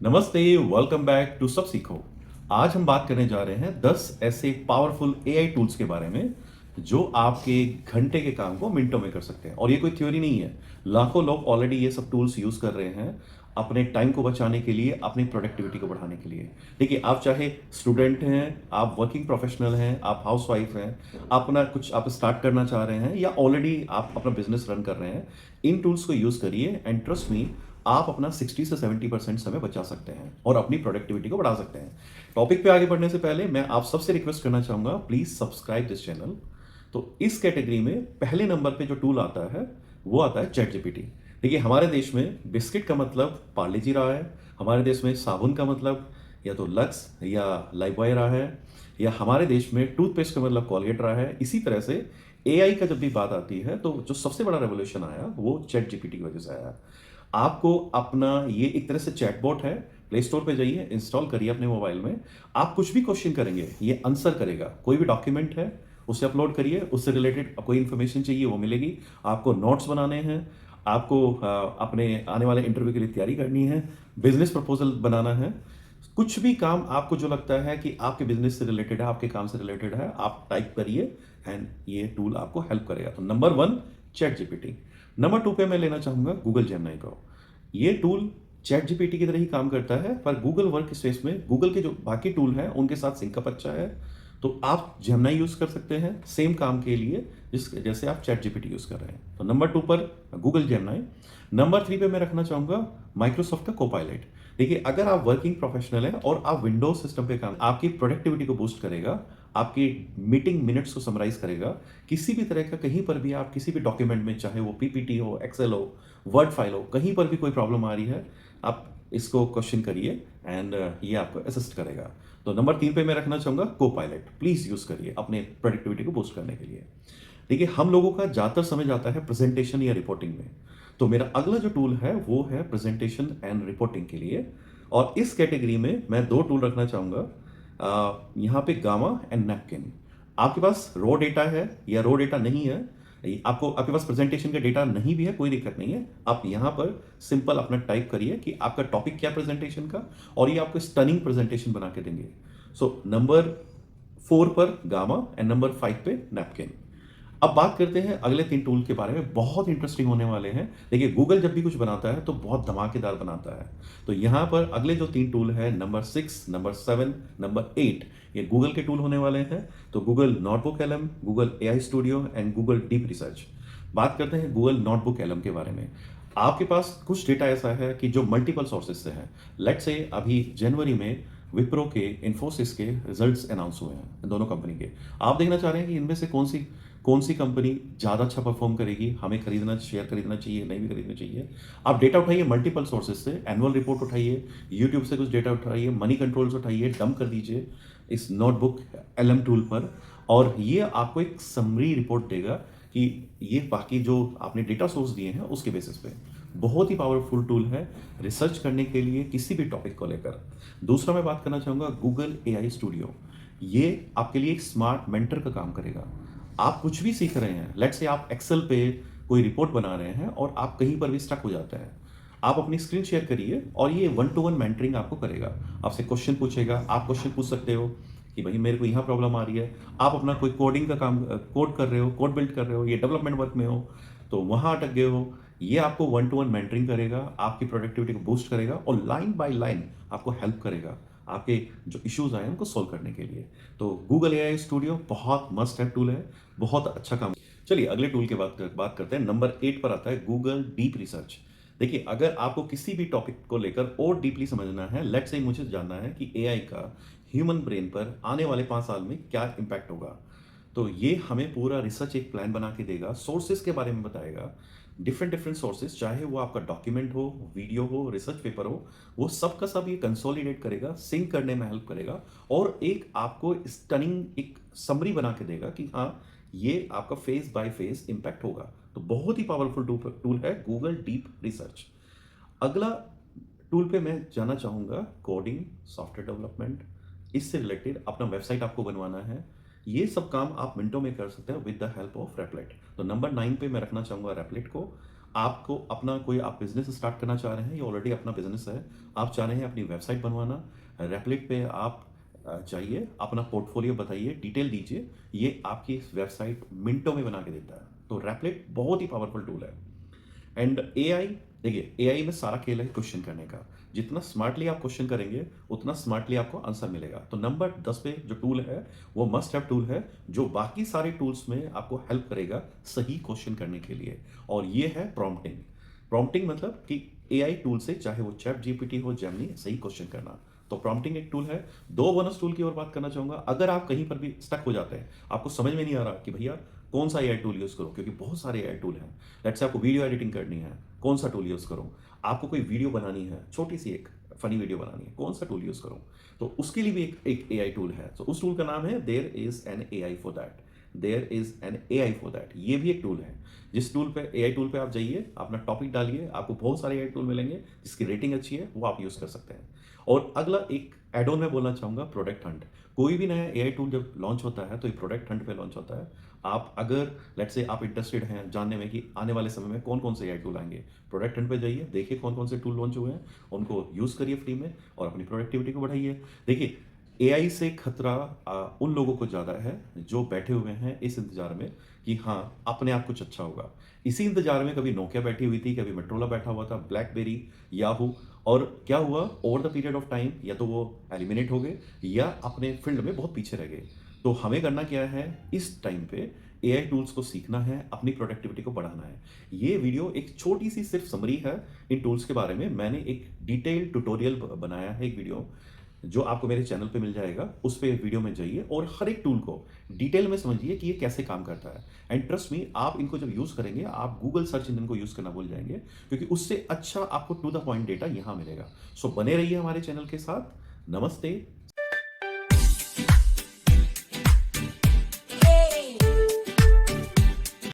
नमस्ते, welcome back to सब सीखो। आज हम बात करने जा रहे हैं 10 ऐसे पावरफुल एआई टूल्स के बारे में जो आपके घंटे के काम को मिनटों में कर सकते हैं। और ये कोई थ्योरी नहीं है, लाखों लोग ऑलरेडी ये सब टूल्स यूज कर रहे हैं अपने टाइम को बचाने के लिए, अपनी प्रोडक्टिविटी को बढ़ाने के लिए। देखिए, आप चाहे स्टूडेंट हैं, आप वर्किंग प्रोफेशनल हैं, आप हाउसवाइफ हैं, अपना कुछ आप स्टार्ट करना चाह रहे हैं या ऑलरेडी आप अपना बिजनेस रन कर रहे हैं, इन टूल्स को यूज करिए एंड ट्रस्ट मी, आप अपना 60 से 70% समय बचा सकते हैं और अपनी प्रोडक्टिविटी को बढ़ा सकते हैं। टॉपिक पे आगे बढ़ने से पहले मैं आप सबसे रिक्वेस्ट करना चाहूंगा, प्लीज सब्सक्राइब दिस चैनल। तो इस कैटेगरी में पहले नंबर पे जो टूल आता है वो आता है चैट जीपीटी। देखिए, हमारे देश में बिस्किट का मतलब पार्ले जी रहा है, हमारे देश में साबुन का मतलब या तो लक्स या लाइफबॉय रहा है, या हमारे देश में टूथपेस्ट का मतलब कॉलगेट रहा है। इसी तरह से एआई का जब भी बात आती है तो जो सबसे बड़ा रेवोल्यूशन आया वो चैट जीपीटी की वजह से आया। आपको अपना ये एक तरह से चैटबॉट है, प्ले स्टोर पे जाइए, इंस्टॉल करिए अपने मोबाइल में। आप कुछ भी क्वेश्चन करेंगे ये आंसर करेगा। कोई भी डॉक्यूमेंट है उसे अपलोड करिए, उससे रिलेटेड कोई इन्फॉर्मेशन चाहिए वो मिलेगी। आपको नोट्स बनाने हैं, आपको अपने आने वाले इंटरव्यू के लिए तैयारी करनी है, बिजनेस प्रपोजल बनाना है, कुछ भी काम आपको जो लगता है कि आपके बिजनेस से रिलेटेड है, आपके काम से रिलेटेड है, आप टाइप करिए एंड ये टूल आपको हेल्प करेगा। तो नंबर 1 चैट जीपीटी। नंबर 2 पे मैं लेना चाहूंगा गूगल जेमिनी को। ये टूल चैट जीपीटी की तरह ही काम करता है, पर गूगल वर्क स्पेस में गूगल के जो बाकी टूल हैं उनके साथ सिंकअप अच्छा है। तो आप जेमिनी यूज कर सकते हैं सेम काम के लिए जैसे आप चैट जीपीटी यूज कर रहे हैं। तो नंबर 2 पर गूगल जेमिनी। नंबर 3 पे मैं रखना चाहूंगा माइक्रोसॉफ्ट का कोपायलट। देखिए, अगर आप वर्किंग प्रोफेशनल हैं और आप विंडोज सिस्टम पे काम, आपकी प्रोडक्टिविटी को बूस्ट करेगा, आपकी मीटिंग मिनट्स को समराइज करेगा। किसी भी तरह का कहीं पर भी आप किसी भी डॉक्यूमेंट में, चाहे वो पीपीटी हो, एक्सेल हो, वर्ड फाइल हो, कहीं पर भी कोई प्रॉब्लम आ रही है, आप इसको क्वेश्चन करिए एंड ये आपको असिस्ट करेगा। तो नंबर 3 पे मैं रखना चाहूंगा को पायलट। प्लीज यूज करिए अपने प्रोडक्टिविटी को बूस्ट करने के लिए। देखिए, हम लोगों का ज़्यादातर समय जाता है प्रेजेंटेशन या रिपोर्टिंग में। तो मेरा अगला जो टूल है वो है प्रेजेंटेशन एंड रिपोर्टिंग के लिए। और इस कैटेगरी में मैं 2 टूल रखना चाहूँगा, यहाँ पे गामा एंड नैपकिन। आपके पास रॉ डेटा है या रॉ डेटा नहीं है, आपके पास प्रेजेंटेशन का डेटा नहीं भी है, कोई दिक्कत नहीं है। आप यहाँ पर सिंपल अपना टाइप करिए कि आपका टॉपिक क्या प्रेजेंटेशन का, और ये आपको स्टनिंग प्रेजेंटेशन बना के देंगे। सो नंबर 4 पर गामा एंड नंबर 5 पे नैपकिन। अब बात करते हैं अगले 3 टूल के बारे में, बहुत इंटरेस्टिंग होने वाले हैं। देखिए, गूगल जब भी कुछ बनाता है तो बहुत धमाकेदार बनाता है। तो यहाँ पर अगले जो 3 टूल है, नंबर 6, नंबर 7, नंबर 8, ये गूगल के टूल होने वाले हैं। तो Google notebook LM, Google AI studio and Google deep research. बात करते हैं गूगल नोटबुक एलएम के बारे में। आपके पास कुछ डेटा ऐसा है कि जो मल्टीपल सोर्सेज से है। लेट्स से अभी जनवरी में विप्रो के, इन्फोसिस के रिजल्ट्स अनाउंस हुए हैं, दोनों कंपनी के। आप देखना चाह रहे हैं कि इनमें से कौन सी कंपनी ज़्यादा अच्छा परफॉर्म करेगी, हमें शेयर खरीदना चाहिए, नहीं भी खरीदना चाहिए। आप डेटा उठाइए मल्टीपल सोर्सेज से, एनुअल रिपोर्ट उठाइए, यूट्यूब से कुछ डेटा उठाइए, मनी कंट्रोल्स उठाइए, डंप कर दीजिए इस नोटबुक एलएम टूल पर, और ये आपको एक समरी रिपोर्ट देगा कि ये बाकी जो आपने डेटा सोर्स दिए हैं उसके बेसिस पे। बहुत ही पावरफुल टूल है रिसर्च करने के लिए किसी भी टॉपिक को लेकर। दूसरा मैं बात करना चाहूँगा गूगल एआई स्टूडियो। ये आपके लिए एक स्मार्ट मेंटर का काम करेगा। आप कुछ भी सीख रहे हैं, लेट्स से आप एक्सेल पे कोई रिपोर्ट बना रहे हैं और आप कहीं पर भी स्टक हो जाते हैं, आप अपनी स्क्रीन शेयर करिए और ये 1-to-1 मेंटरिंग आपको करेगा। आपसे क्वेश्चन पूछेगा, आप क्वेश्चन पूछ सकते हो कि भाई मेरे को यहाँ प्रॉब्लम आ रही है। आप अपना कोई कोडिंग का काम कोड कर रहे हो, कोड बिल्ड कर रहे हो, ये डेवलपमेंट वर्क में हो तो वहाँ अटक गए हो, ये आपको 1-to-1 मेंटरिंग करेगा, आपकी प्रोडक्टिविटी को बूस्ट करेगा और लाइन बाय लाइन आपको हेल्प करेगा आपके जो इश्यूज आए हैं उनको सॉल्व करने के लिए। तो गूगल एआई स्टूडियो बहुत मस्ट है टूल है, बहुत अच्छा काम। चलिए अगले टूल के बात करते हैं। नंबर 8 पर आता है गूगल डीप रिसर्च। देखिए, अगर आपको किसी भी टॉपिक को लेकर और डीपली समझना है, लेट्स से मुझे जानना है कि एआई का ह्यूमन ब्रेन पर आने वाले 5 साल में क्या इम्पैक्ट होगा, तो ये हमें पूरा रिसर्च एक प्लान बना के देगा, सोर्सेज के बारे में बताएगा, डिफरेंट डिफरेंट सोर्सेज, चाहे वो आपका डॉक्यूमेंट हो, वीडियो हो, रिसर्च पेपर हो, वो सब का सब ये कंसोलिडेट करेगा, सिंक करने में हेल्प करेगा और एक आपको स्टनिंग एक समरी बना के देगा कि हाँ, ये आपका फेज बाय फेज इंपैक्ट होगा। तो बहुत ही पावरफुल टूल है गूगल डीप रिसर्च। अगला टूल पे मैं जाना चाहूँगा कोडिंग, सॉफ्टवेयर डेवलपमेंट। इससे रिलेटेड अपना वेबसाइट आपको बनवाना है, ये सब काम आप मिनटों में कर सकते हैं विद द हेल्प ऑफ रेपलेट। तो नंबर 9 पे मैं रखना चाहूँगा रेपलेट को। आपको अपना कोई आप बिजनेस स्टार्ट करना चाह रहे हैं या ऑलरेडी अपना बिजनेस है, आप चाह रहे हैं अपनी वेबसाइट बनवाना, रेपलिट पे आप जाइए, अपना पोर्टफोलियो बताइए, डिटेल दीजिए, ये आपकी वेबसाइट मिनटों में बना के देता है। तो रेपलिट बहुत ही पावरफुल टूल है। एंड एआई, देखिए एआई में सारा खेल है क्वेश्चन करने का। जितना स्मार्टली आप क्वेश्चन करेंगे उतना स्मार्टली आपको आंसर मिलेगा। तो नंबर 10 पे जो टूल है वो मस्ट हैव टूल है, जो बाकी सारे टूल्स में आपको हेल्प करेगा सही क्वेश्चन करने के लिए, और ये है प्रॉम्प्टिंग। प्रॉम्प्टिंग मतलब कि एआई टूल से, चाहे वो चैट जीपीटी हो, जेमिनी, सही क्वेश्चन करना। तो प्रॉम्प्टिंग एक टूल है। दो बोनस टूल की और बात करना चाहूंगा। अगर आप कहीं पर भी स्टक हो जाते हैं, आपको समझ में नहीं आ रहा कि भैया कौन सा एआई टूल यूज करूं, क्योंकि बहुत सारे एआई टूल हैं। लेट्स से आपको वीडियो एडिटिंग करनी है, कौन सा टूल यूज करूं? आपको कोई वीडियो बनानी है, छोटी सी एक फनी वीडियो बनानी है, कौन सा टूल यूज करूं? तो उसके लिए भी एक एआई टूल है। तो उस टूल का नाम है there is an AI for that. There is an AI for that, ये भी एक टूल है। जिस टूल पे, एआई टूल पे आप जाइए, अपना टॉपिक डालिए, आपको बहुत सारे एआई टूल मिलेंगे जिसकी रेटिंग अच्छी है, वो आप यूज कर सकते हैं। और अगला एक एड ऑन में बोलना चाहूंगा, प्रोडक्ट हंट। कोई भी नया एआई टूल जब लॉन्च होता है तो ये प्रोडक्ट हंट पे लॉन्च होता है। आप अगर लेट्स से आप इंटरेस्टेड हैं जानने में कि आने वाले समय में कौन कौन से एआई टूल आएंगे, प्रोडक्ट हंट पे जाइए, देखिए कौन कौन से टूल लॉन्च हुए हैं, उनको यूज करिए फ्री में और अपनी प्रोडक्टिविटी को बढ़ाइए। देखिए एआई से खतरा उन लोगों को ज़्यादा है जो बैठे हुए हैं इस इंतजार में कि हाँ अपने आप कुछ अच्छा होगा। इसी इंतजार में कभी नोकिया बैठी हुई थी, कभी मेट्रोला बैठा हुआ था, ब्लैकबेरी, याहू, और क्या हुआ over the period of time, या तो वो एलिमिनेट हो गए या अपने फील्ड में बहुत पीछे रह गए। तो हमें करना क्या है इस टाइम पे, एआई टूल्स को सीखना है, अपनी प्रोडक्टिविटी को बढ़ाना है। ये वीडियो एक छोटी सी सिर्फ समरी है इन टूल्स के बारे में। मैंने एक डिटेल ट्यूटोरियल बनाया है, एक वीडियो जो आपको मेरे चैनल पे मिल जाएगा। उस पे वीडियो में जाइए और हर एक टूल को डिटेल में समझिए कि ये कैसे काम करता है। एंड ट्रस्ट मी, आप इनको जब यूज करेंगे आप गूगल सर्च इंजन को यूज करना भूल जाएंगे, क्योंकि उससे अच्छा आपको टू द पॉइंट डेटा यहां मिलेगा। सो बने रहिए हमारे चैनल के साथ। नमस्ते।